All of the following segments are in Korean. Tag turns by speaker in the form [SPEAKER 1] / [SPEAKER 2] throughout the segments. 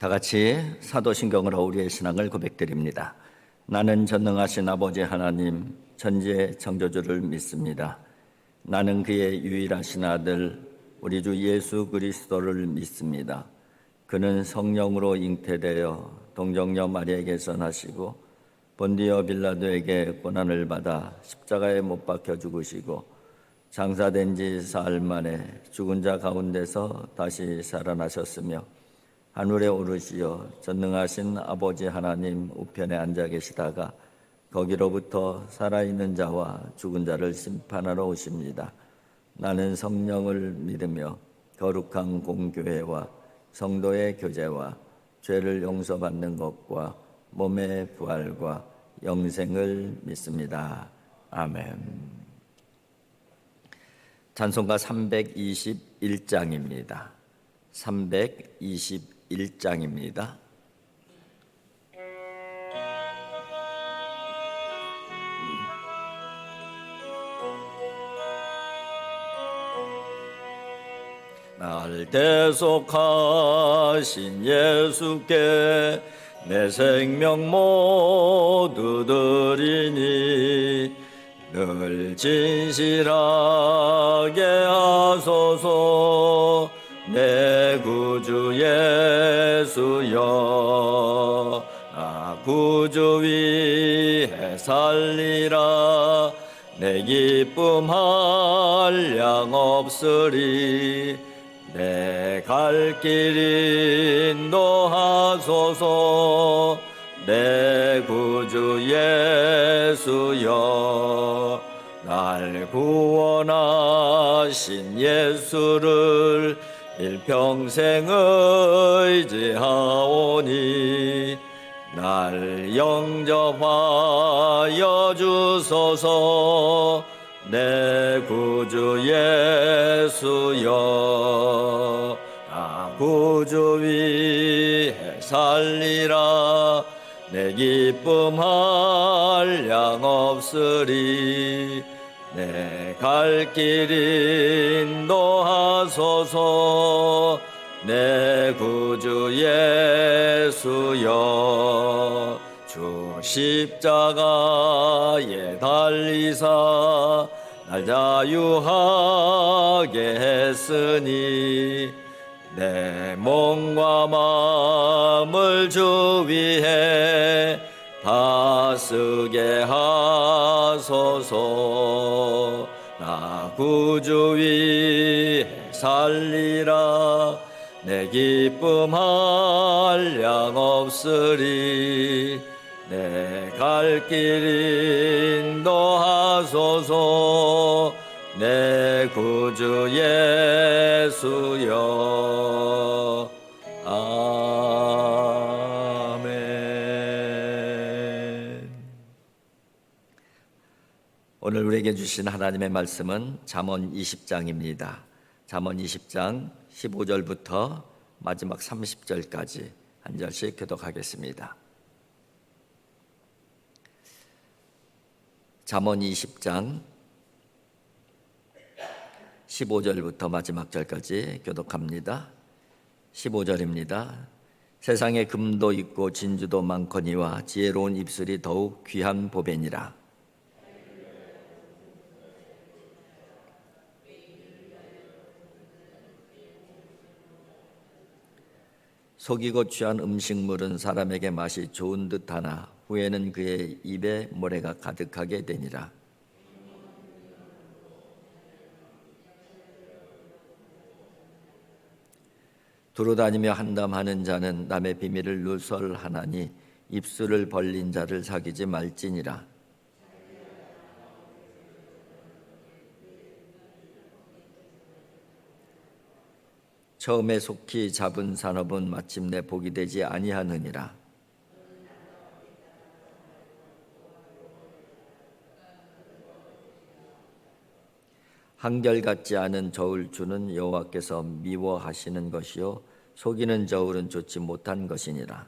[SPEAKER 1] 다 같이 사도신경으로 우리의 신앙을 고백드립니다. 나는 전능하신 아버지 하나님 천지의 창조주를 믿습니다. 나는 그의 유일하신 아들 우리 주 예수 그리스도를 믿습니다. 그는 성령으로 잉태되어 동정녀 마리아에게서 나시고 본디오 빌라도에게 고난을 받아 십자가에 못 박혀 죽으시고 장사된 지 사흘 만에 죽은 자 가운데서 다시 살아나셨으며 하늘에 오르시어 전능하신 아버지 하나님 우편에 앉아 계시다가 거기로부터 살아있는 자와 죽은 자를 심판하러 오십니다. 나는 성령을 믿으며 거룩한 공교회와 성도의 교제와 죄를 용서받는 것과 몸의 부활과 영생을 믿습니다. 아멘. 찬송가 321장입니다. 321장입니다. 날 대속하신 예수께 내 생명 모두 드리니 늘 진실하게 하소서. 내 구주 예수여 나 구주 위에 살리라. 내 기쁨 한량 없으리. 내 갈 길 인도하소서. 내 구주 예수여 날 구원하신 예수를 일평생 의지하오니 날 영접하여 주소서. 내 구주 예수여 나 구주 위에 살리라. 내 기쁨 한량 없으리. 내 갈 길 인도하소서. 내 구주 예수여 주 십자가에 달리사 날 자유하게 했으니 내 몸과 마음을 주 위해 다 쓰게 하소서. 나 구주 위에 살리라. 내 기쁨 한량 없으리. 내 갈 길 인도하소서. 내 구주 예수여 아멘. 오늘 우리에게 주신 하나님의 말씀은 잠언 20장입니다. 잠언 20장 15절부터 마지막 30절까지 한 절씩 교독하겠습니다. 잠언 20장 15절부터 마지막 절까지 교독합니다. 15절입니다. 세상에 금도 있고 진주도 많거니와 지혜로운 입술이 더욱 귀한 보배니라. 속이고 취한 음식물은 사람에게 맛이 좋은 듯하나 후에는 그의 입에 모래가 가득하게 되니라. 두루다니며 한담하는 자는 남의 비밀을 누설하나니 입술을 벌린 자를 사귀지 말지니라. 처음에 속히 잡은 산업은 마침내 복이 되지 아니하느니라. 한결같지 않은 저울 주는 여호와께서 미워하시는 것이요 속이는 저울은 좋지 못한 것이니라.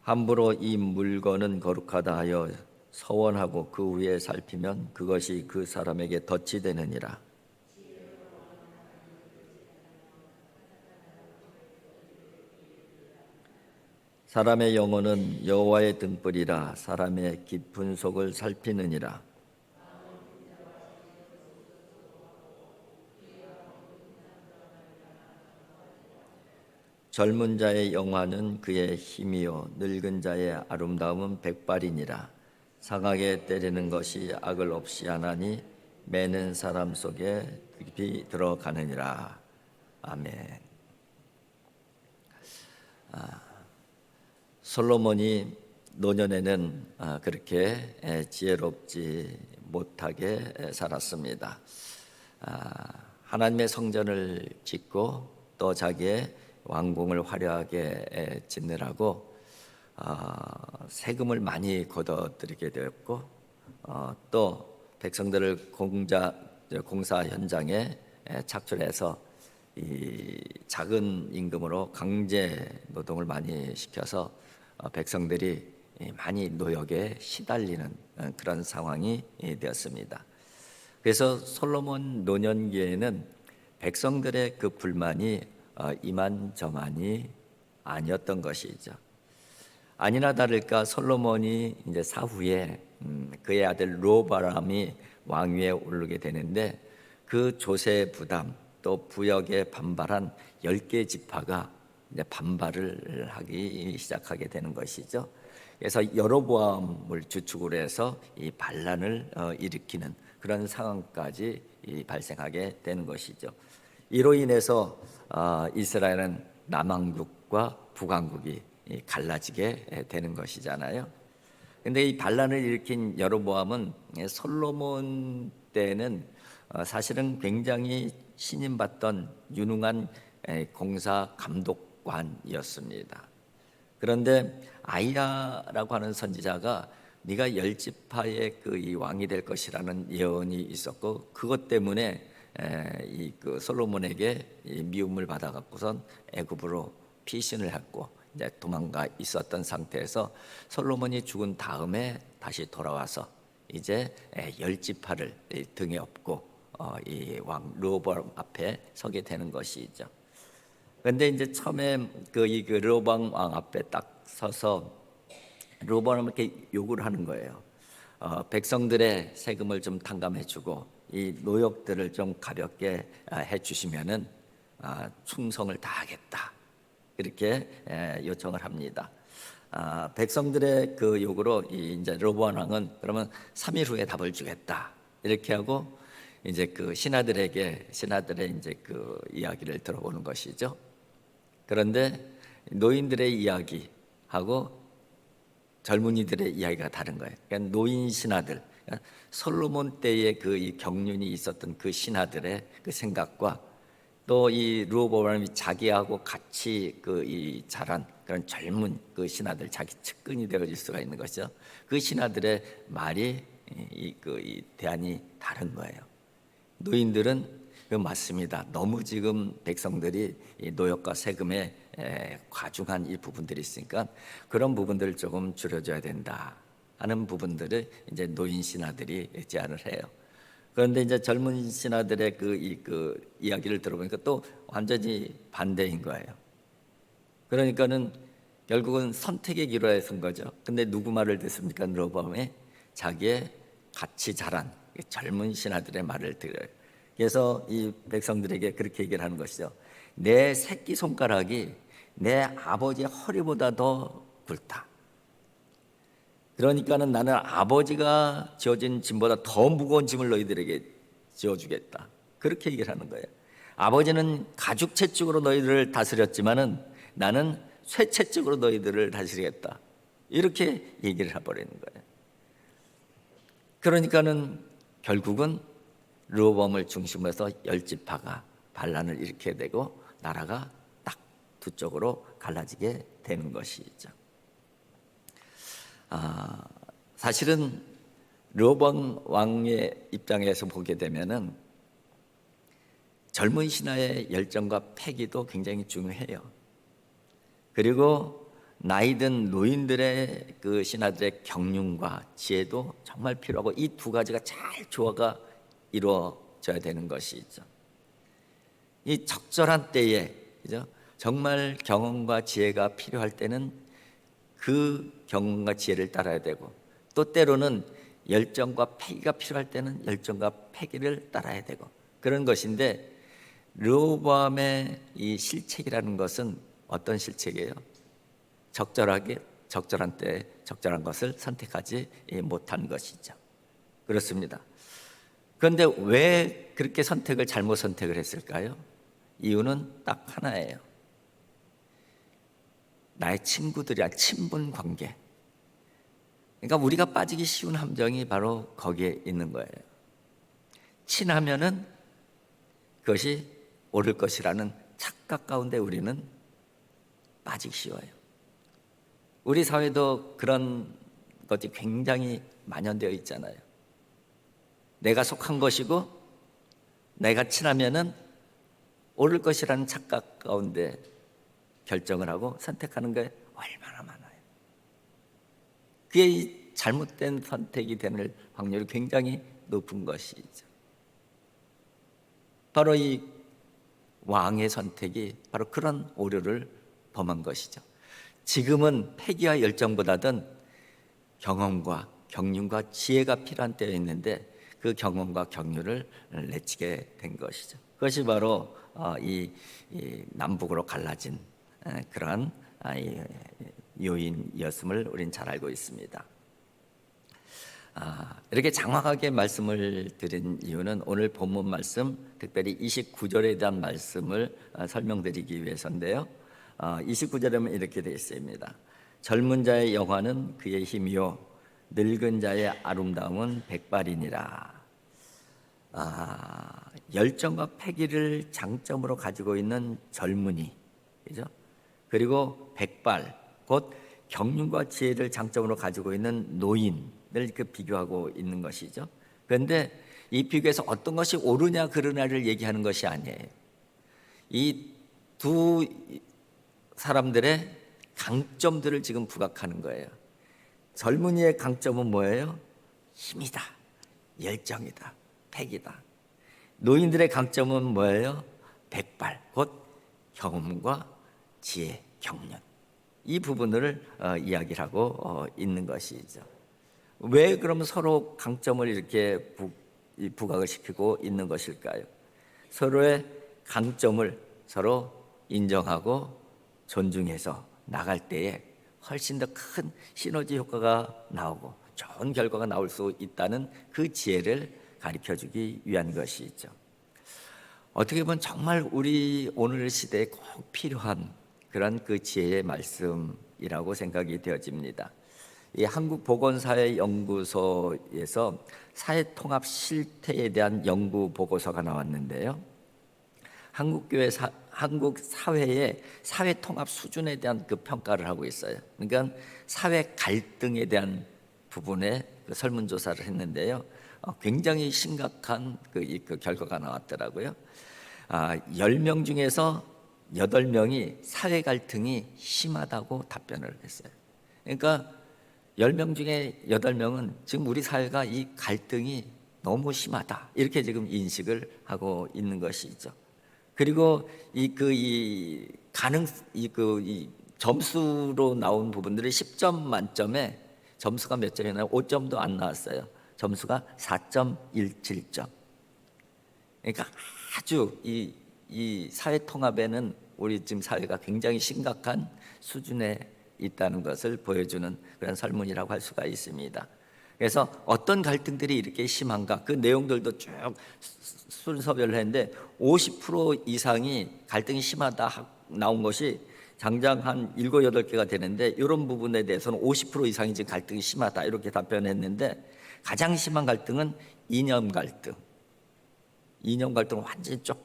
[SPEAKER 1] 함부로 이 물건은 거룩하다 하여 서원하고 그 후에 살피면 그것이 그 사람에게 덫이 되느니라. 사람의 영혼은 여호와의 등불이라 사람의 깊은 속을 살피느니라. 젊은 자의 영화는 그의 힘이요 늙은 자의 아름다움은 백발이니라. 상하게 때리는 것이 악을 없이 하나니 매는 사람 속에 깊이 들어가느니라. 아멘. 솔로몬이 노년에는 그렇게 지혜롭지 못하게 살았습니다. 하나님의 성전을 짓고 또 자기의 왕궁을 화려하게 짓느라고 세금을 많이 걷어들이게 되었고 또 백성들을 공사 현장에 착출해서 이 작은 임금으로 강제 노동을 많이 시켜서 백성들이 많이 노역에 시달리는 그런 상황이 되었습니다. 그래서 솔로몬 노년기에는 백성들의 그 불만이 이만저만이 아니었던 것이죠. 아니나 다를까 솔로몬이 이제 사후에 그의 아들 르호보암이 왕위에 오르게 되는데 그 조세 부담 또 부역에 반발한 10개 지파가 이제 반발을 하기 시작하게 되는 것이죠. 그래서 여로보암을 주축으로 해서 이 반란을 일으키는 그런 상황까지 발생하게 되는 것이죠. 이로 인해서 이스라엘은 남왕국과 북왕국이 갈라지게 되는 것이잖아요. 근데 이 반란을 일으킨 여로보암은 솔로몬 때는 사실은 굉장히 신임받던 유능한 공사 감독관이었습니다. 그런데 아이야라고 하는 선지자가 네가 10지파의 그 이 왕이 될 것이라는 예언이 있었고 그것 때문에 이 그 솔로몬에게 미움을 받아 갖고선 애굽으로 피신을 했고 이제 도망가 있었던 상태에서 솔로몬이 죽은 다음에 다시 돌아와서 이제 10지파를 등에 업고 이 왕 르호보암 앞에 서게 되는 것이죠. 그런데 이제 처음에 그 르호보암 왕 앞에 딱 서서 르호보암을 이렇게 요구를 하는 거예요. 백성들의 세금을 좀 탕감해주고 이 노역들을 좀 가볍게 해주시면은 충성을 다하겠다 이렇게 요청을 합니다. 백성들의 그 요구로 이제 르호보암 왕은 그러면 3일 후에 답을 주겠다 이렇게 하고 이제 그 신하들의 이제 그 이야기를 들어보는 것이죠. 그런데 노인들의 이야기하고 젊은이들의 이야기가 다른 거예요. 그러니까 노인 신하들, 그러니까 솔로몬 때의 그 이 경륜이 있었던 그 신하들의 그 생각과 또 이 르호보암이 자기하고 같이 그 이 자란 그런 젊은 그 신하들 자기 측근이 되어질 수가 있는 것이죠. 그 신하들의 말이 이 대안이 다른 거예요. 노인들은 맞습니다. 너무 지금 백성들이 이 노역과 세금에 과중한 이 부분들이 있으니까 그런 부분들을 조금 줄여줘야 된다 하는 부분들을 이제 노인 신하들이 제안을 해요. 그런데 이제 젊은 신하들의 그 이야기를 들어보니까 또 완전히 반대인 거예요. 그러니까는 결국은 선택의 기로에 선 거죠. 근데 누구 말을 듣습니까? 르호보암이 자기의 같이 자란 젊은 신하들의 말을 들어요. 그래서 이 백성들에게 그렇게 얘기를 하는 것이죠. 내 새끼 손가락이 내 아버지의 허리보다 더 굵다. 그러니까는 나는 아버지가 지어진 짐보다 더 무거운 짐을 너희들에게 지어주겠다. 그렇게 얘기를 하는 거예요. 아버지는 가죽채찍으로 너희들을 다스렸지만은 나는 쇠채찍으로 너희들을 다스리겠다. 이렇게 얘기를 해버리는 거예요. 그러니까는 결국은 르호보암을 중심으로 해서 10지파가 반란을 일으키게 되고 나라가 딱 두 쪽으로 갈라지게 되는 것이죠. 사실은 르호보암 왕의 입장에서 보게 되면은 젊은 신하의 열정과 패기도 굉장히 중요해요. 그리고 나이든 노인들의 그 신하들의 경륜과 지혜도 정말 필요하고 이 두 가지가 잘 조화가 이루어져야 되는 것이죠. 이 적절한 때에 그죠? 정말 경험과 지혜가 필요할 때는 그 경험과 지혜를 따라야 되고, 또 때로는 열정과 패기가 필요할 때는 열정과 패기를 따라야 되고, 그런 것인데, 르호보암의 이 실책이라는 것은 어떤 실책이에요? 적절하게 적절한 때에 적절한 것을 선택하지 못한 것이죠. 그렇습니다. 그런데 왜 그렇게 잘못 선택을 했을까요? 이유는 딱 하나예요. 나의 친구들이랑 친분 관계. 그러니까 우리가 빠지기 쉬운 함정이 바로 거기에 있는 거예요. 친하면은 그것이 옳을 것이라는 착각 가운데 우리는 빠지기 쉬워요. 우리 사회도 그런 것이 굉장히 만연되어 있잖아요. 내가 속한 것이고 내가 친하면은 옳을 것이라는 착각 가운데 결정을 하고 선택하는 게 얼마나 많아요. 그게 잘못된 선택이 되는 확률이 굉장히 높은 것이죠. 바로 이 왕의 선택이 바로 그런 오류를 범한 것이죠. 지금은 패기와 열정보다는 경험과 경륜과 지혜가 필요한 때에 있는데 그 경험과 경륜을 내치게 된 것이죠. 그것이 바로 이 남북으로 갈라진 그러한 요인이었음을 우리는 잘 알고 있습니다. 이렇게 장황하게 말씀을 드린 이유는 오늘 본문 말씀, 특별히 29절에 대한 말씀을 설명드리기 위해서인데요. 29절에는 이렇게 되어 있습니다. 젊은 자의 영화는 그의 힘이요 늙은 자의 아름다움은 백발이니라. 열정과 패기를 장점으로 가지고 있는 젊은이, 그죠? 그리고 백발, 곧 경륜과 지혜를 장점으로 가지고 있는 노인을 비교하고 있는 것이죠. 그런데 이 비교에서 어떤 것이 옳으냐 그르냐를 얘기하는 것이 아니에요. 이 두 사람들의 강점들을 지금 부각하는 거예요. 젊은이의 강점은 뭐예요? 힘이다, 열정이다, 패기다. 노인들의 강점은 뭐예요? 백발, 곧 경험과 지혜, 경륜. 이 부분을 이야기를 하고 있는 것이죠. 왜 그러면 서로 강점을 이렇게 부각을 시키고 있는 것일까요? 서로의 강점을 서로 인정하고 존중해서 나갈 때에 훨씬 더 큰 시너지 효과가 나오고 좋은 결과가 나올 수 있다는 그 지혜를 가르쳐주기 위한 것이죠. 어떻게 보면 정말 우리 오늘 시대에 꼭 필요한 그런 그 지혜의 말씀이라고 생각이 되어집니다. 이 한국보건사회연구소에서 사회통합 실태에 대한 연구 보고서가 나왔는데요. 한국 사회의 사회통합 수준에 대한 그 평가를 하고 있어요. 그러니까 사회 갈등에 대한 부분에 그 설문조사를 했는데요. 굉장히 심각한 그 결과가 나왔더라고요. 10명 중에서 8명이 사회 갈등이 심하다고 답변을 했어요. 그러니까 10명 중에 8명은 지금 우리 사회가 이 갈등이 너무 심하다 이렇게 지금 인식을 하고 있는 것이죠. 그리고 이 점수로 나온 부분들이 10점 만점에 점수가 몇 점이 나요? 5점도 안 나왔어요. 점수가 4.17점. 그러니까 아주 이 사회 통합에는 우리 지금 사회가 굉장히 심각한 수준에 있다는 것을 보여주는 그런 설문이라고 할 수가 있습니다. 그래서 어떤 갈등들이 이렇게 심한가 그 내용들도 쭉 순서별로 했는데 50% 이상이 갈등이 심하다 나온 것이 장장 한 7, 8개가 되는데 이런 부분에 대해서는 50% 이상이 지금 갈등이 심하다 이렇게 답변했는데 가장 심한 갈등은 이념 갈등. 이념 갈등은 완전히 쭉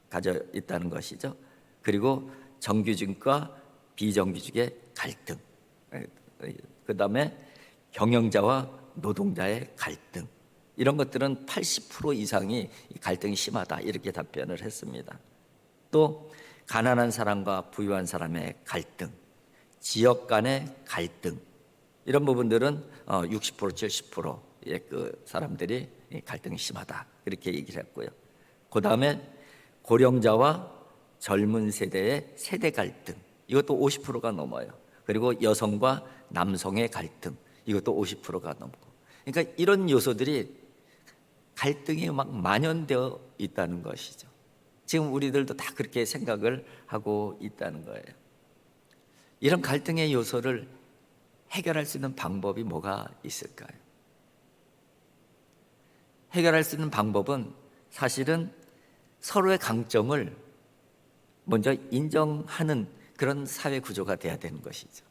[SPEAKER 1] 가져 있다는 것이죠. 그리고 정규직과 비정규직의 갈등. 그다음에 경영자와 노동자의 갈등. 이런 것들은 80% 이상이 갈등이 심하다 이렇게 답변을 했습니다. 또 가난한 사람과 부유한 사람의 갈등, 지역 간의 갈등 이런 부분들은 60% 70%의 그 사람들이 갈등이 심하다 이렇게 얘기를 했고요. 그 다음에 고령자와 젊은 세대의 세대 갈등 이것도 50%가 넘어요. 그리고 여성과 남성의 갈등, 이것도 50%가 넘고. 그러니까 이런 요소들이 갈등이 막 만연되어 있다는 것이죠. 지금 우리들도 다 그렇게 생각을 하고 있다는 거예요. 이런 갈등의 요소를 해결할 수 있는 방법이 뭐가 있을까요? 해결할 수 있는 방법은 사실은 서로의 강점을 먼저 인정하는 그런 사회 구조가 돼야 되는 것이죠.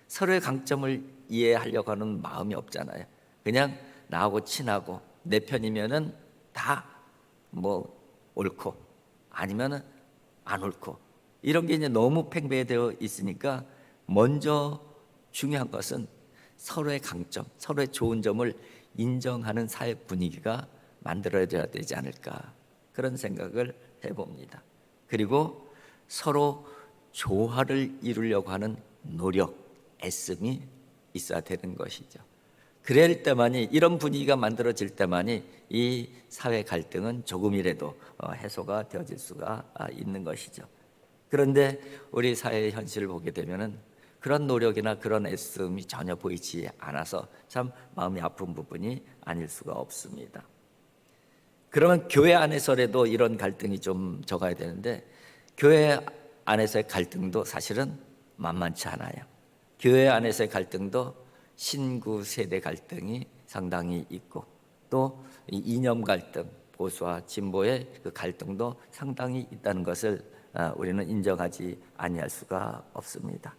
[SPEAKER 1] 서로의 강점을 이해하려고 하는 마음이 없잖아요. 그냥 나하고 친하고 내 편이면은 다 뭐 옳고 아니면은 안 옳고, 이런 게 이제 너무 팽배되어 있으니까 먼저 중요한 것은 서로의 강점, 서로의 좋은 점을 인정하는 사회 분위기가 만들어져야 되지 않을까, 그런 생각을 해봅니다. 그리고 서로 조화를 이루려고 하는 노력, 애씀이 있어야 되는 것이죠. 그럴 때만이, 이런 분위기가 만들어질 때만이 이 사회 갈등은 조금이라도 해소가 되어질 수가 있는 것이죠. 그런데 우리 사회의 현실을 보게 되면은 그런 노력이나 그런 애씀이 전혀 보이지 않아서 참 마음이 아픈 부분이 아닐 수가 없습니다. 그러면 교회 안에서라도 이런 갈등이 좀 적어야 되는데, 교회 안에서의 갈등도 사실은 만만치 않아요. 교회 안에서의 갈등도 신구 세대 갈등이 상당히 있고, 또 이념 갈등, 보수와 진보의 그 갈등도 상당히 있다는 것을 우리는 인정하지 아니할 수가 없습니다.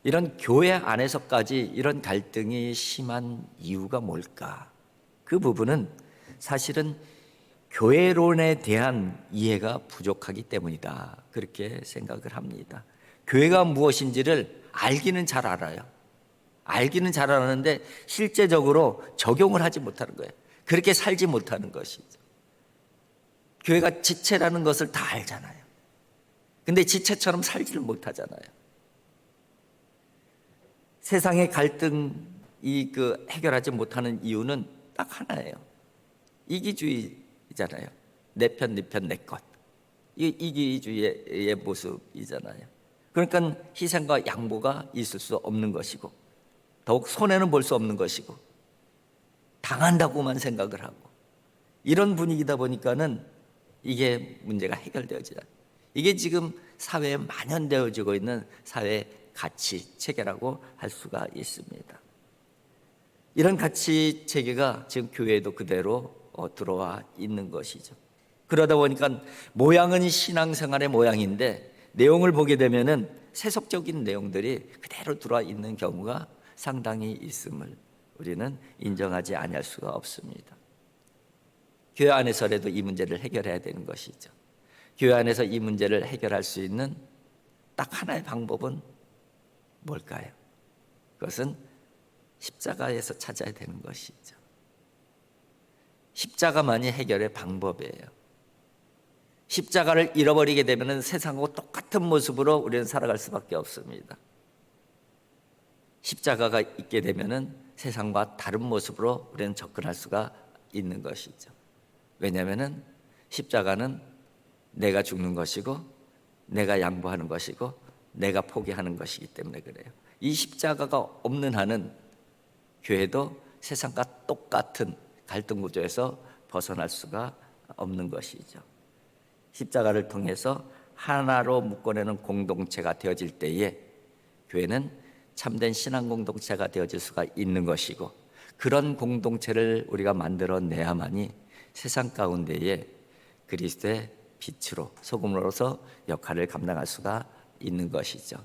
[SPEAKER 1] 이런 교회 안에서까지 이런 갈등이 심한 이유가 뭘까? 그 부분은 사실은 교회론에 대한 이해가 부족하기 때문이다, 그렇게 생각을 합니다. 교회가 무엇인지를 알기는 잘 알아요. 알기는 잘 아는데 실제적으로 적용을 하지 못하는 거예요. 그렇게 살지 못하는 것이죠. 교회가 지체라는 것을 다 알잖아요. 근데 지체처럼 살지를 못하잖아요. 세상의 갈등이 해결하지 못하는 이유는 딱 하나예요. 이기주의잖아요. 내 편, 네 편, 내 것. 이게 이기주의의 모습이잖아요. 그러니까 희생과 양보가 있을 수 없는 것이고, 더욱 손해는 볼 수 없는 것이고, 당한다고만 생각을 하고, 이런 분위기다 보니까는 이게 문제가 해결되어지지 않아요. 이게 지금 사회에 만연되어지고 있는 사회 가치 체계라고 할 수가 있습니다. 이런 가치 체계가 지금 교회에도 그대로 들어와 있는 것이죠. 그러다 보니까 모양은 신앙생활의 모양인데 내용을 보게 되면은 세속적인 내용들이 그대로 들어와 있는 경우가 상당히 있음을 우리는 인정하지 아니할 수가 없습니다. 교회 안에서라도 이 문제를 해결해야 되는 것이죠. 교회 안에서 이 문제를 해결할 수 있는 딱 하나의 방법은 뭘까요? 그것은 십자가에서 찾아야 되는 것이죠. 십자가만이 해결의 방법이에요. 십자가를 잃어버리게 되면 세상하고 똑같은 모습으로 우리는 살아갈 수밖에 없습니다. 십자가가 있게 되면 세상과 다른 모습으로 우리는 접근할 수가 있는 것이죠. 왜냐하면 십자가는 내가 죽는 것이고, 내가 양보하는 것이고, 내가 포기하는 것이기 때문에 그래요. 이 십자가가 없는 한은 교회도 세상과 똑같은 갈등 구조에서 벗어날 수가 없는 것이죠. 십자가를 통해서 하나로 묶어내는 공동체가 되어질 때에 교회는 참된 신앙 공동체가 되어질 수가 있는 것이고, 그런 공동체를 우리가 만들어내야만이 세상 가운데에 그리스도의 빛으로, 소금으로서 역할을 감당할 수가 있는 것이죠.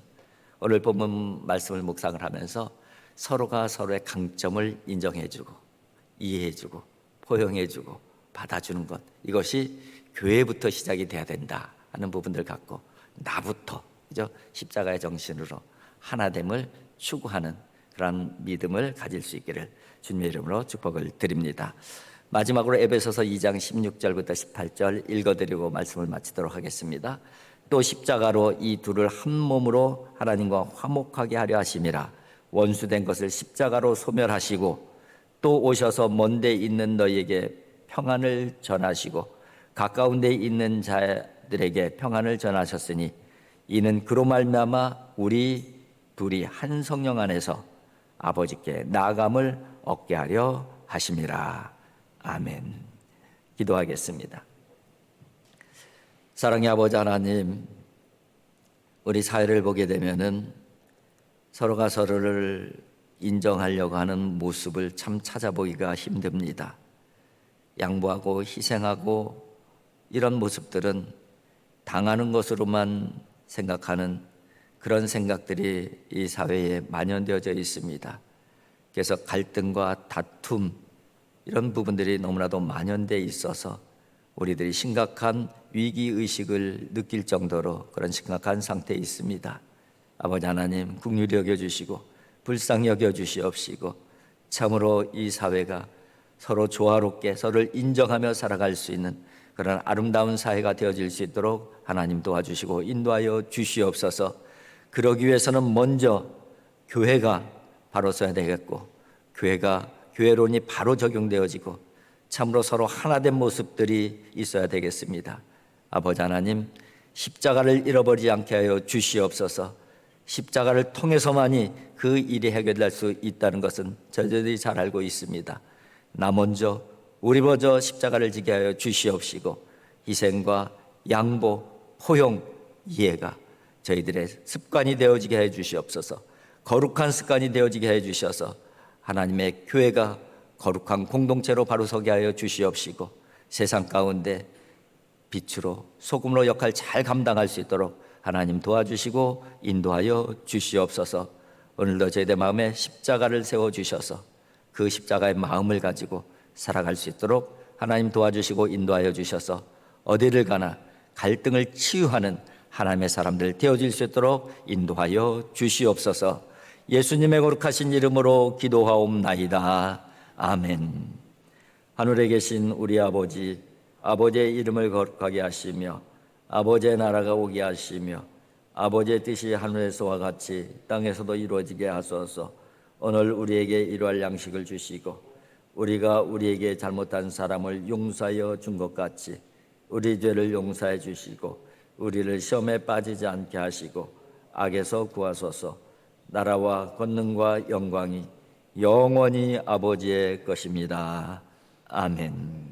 [SPEAKER 1] 오늘 본문 말씀을 묵상을 하면서 서로가 서로의 강점을 인정해주고 이해해주고 포용해주고 받아주는 것, 이것이 교회부터 시작이 돼야 된다 하는 부분들 갖고, 나부터, 그죠? 십자가의 정신으로 하나됨을 추구하는 그런 믿음을 가질 수 있기를 주님의 이름으로 축복을 드립니다. 마지막으로 에베소서 2장 16절부터 18절 읽어드리고 말씀을 마치도록 하겠습니다. 또 십자가로 이 둘을 한 몸으로 하나님과 화목하게 하려 하심이라. 원수된 것을 십자가로 소멸하시고, 또 오셔서 먼 데 있는 너희에게 평안을 전하시고 가까운 데 있는 자들에게 평안을 전하셨으니, 이는 그로 말미암아 우리 둘이 한 성령 안에서 아버지께 나아감을 얻게 하려 하심이라. 아멘. 기도하겠습니다. 사랑의 아버지 하나님, 우리 사회를 보게 되면은 서로가 서로를 인정하려고 하는 모습을 참 찾아보기가 힘듭니다. 양보하고 희생하고 이런 모습들은 당하는 것으로만 생각하는 그런 생각들이 이 사회에 만연되어져 있습니다. 그래서 갈등과 다툼 이런 부분들이 너무나도 만연되어 있어서 우리들이 심각한 위기의식을 느낄 정도로 그런 심각한 상태에 있습니다. 아버지 하나님, 긍휼히 여겨주시고 불쌍히 여겨주시옵시고 참으로 이 사회가 서로 조화롭게 서로를 인정하며 살아갈 수 있는 그런 아름다운 사회가 되어질 수 있도록 하나님 도와주시고 인도하여 주시옵소서. 그러기 위해서는 먼저 교회가 바로 서야 되겠고 교회론이 바로 적용되어지고 참으로 서로 하나된 모습들이 있어야 되겠습니다. 아버지 하나님, 십자가를 잃어버리지 않게 하여 주시옵소서. 십자가를 통해서만이 그 일이 해결될 수 있다는 것은 저희들이 잘 알고 있습니다. 나 먼저 우리 먼저 십자가를 지게 하여 주시옵시고 희생과 양보, 포용, 이해가 저희들의 습관이 되어지게 해 주시옵소서. 거룩한 습관이 되어지게 해 주셔서 하나님의 교회가 거룩한 공동체로 바로 서게 하여 주시옵시고 세상 가운데 빛으로 소금으로 역할 잘 감당할 수 있도록 하나님 도와주시고 인도하여 주시옵소서. 오늘도 저희들 마음에 십자가를 세워주셔서 그 십자가의 마음을 가지고 살아갈 수 있도록 하나님 도와주시고 인도하여 주셔서 어디를 가나 갈등을 치유하는 하나님의 사람들 되어질 수 있도록 인도하여 주시옵소서. 예수님의 거룩하신 이름으로 기도하옵나이다. 아멘. 하늘에 계신 우리 아버지, 아버지의 이름을 거룩하게 하시며 아버지의 나라가 오게 하시며 아버지의 뜻이 하늘에서와 같이 땅에서도 이루어지게 하소서. 오늘 우리에게 일용할 양식을 주시고 우리가 우리에게 잘못한 사람을 용서하여 준 것 같이 우리 죄를 용서해 주시고 우리를 시험에 빠지지 않게 하시고 악에서 구하소서. 나라와 권능과 영광이 영원히 아버지의 것입니다. 아멘.